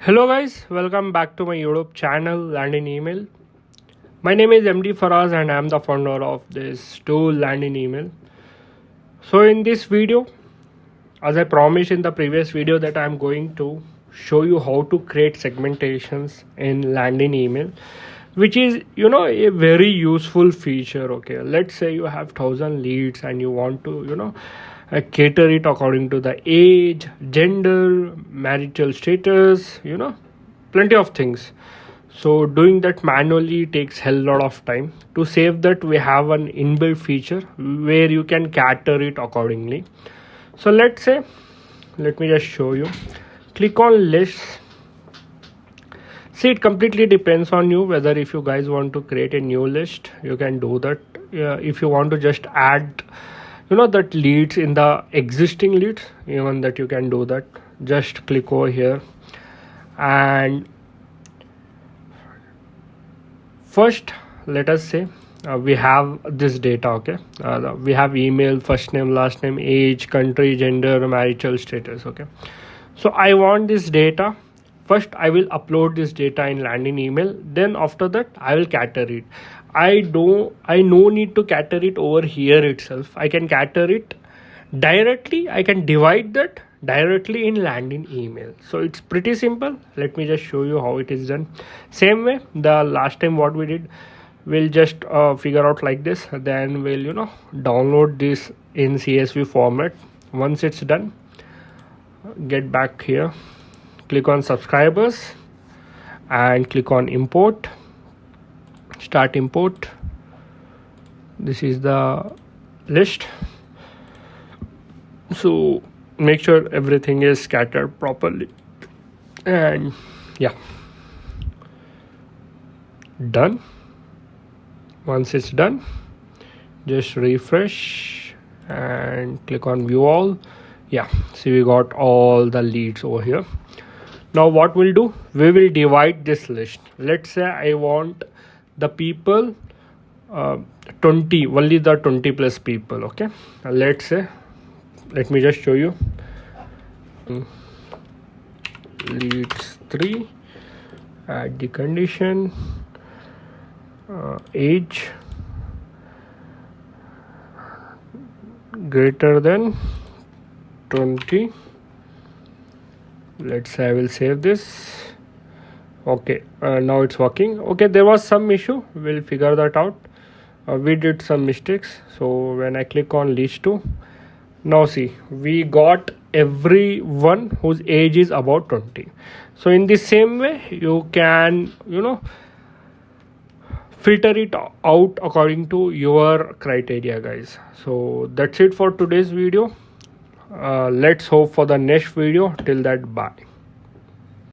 Hello guys, welcome back to my YouTube channel Landing Email. My name is MD Faraz and I am the founder of this tool Landing Email. So in this video, as I promised in the previous video, that I am going to show you how to create segmentations in Landing Email, which is a very useful feature. Okay, let's say you have 1,000 leads and you want to cater it according to the age, gender, marital status, plenty of things. So doing that manually takes hell lot of time. To save that, we have an inbuilt feature where you can cater it accordingly. So let me just show you. Click on lists. See, it completely depends on you whether if you guys want to create a new list, you can do that. If you want to just add that leads in the existing leads, even that you can do that. Just click over here and first let us say we have this data. Okay, we have email, first name, last name, age, country, gender, marital status. Okay, so I want this data. First I will upload this data in Landing Email, then after that I will cater it. I no need to cater it over here itself. I can cater it directly. I can divide that directly in Landing Email. So it's pretty simple. Let me just show you how it is done. Same way the last time what we did, we'll just figure out like this, then we'll download this in CSV format. Once it's done, get back here, click on subscribers and click on import. Start import. This is the list. So make sure everything is scattered properly, and yeah, done. Once it's done, just refresh and click on view all. Yeah, see, we got all the leads over here. Now what we'll do, we will divide this list. Let's say I want the people 20, only the 20 plus people. Okay, let's say, let me just show you. Leads 3, add the condition, age greater than 20. Let's say I will save this. Okay, now it's working. Okay, there was some issue, we'll figure that out. We did some mistakes. So when I click on list 2, now see, we got everyone whose age is about 20. So in the same way you can filter it out according to your criteria, guys. So that's it for today's video. Let's hope for the next video. Till that, bye.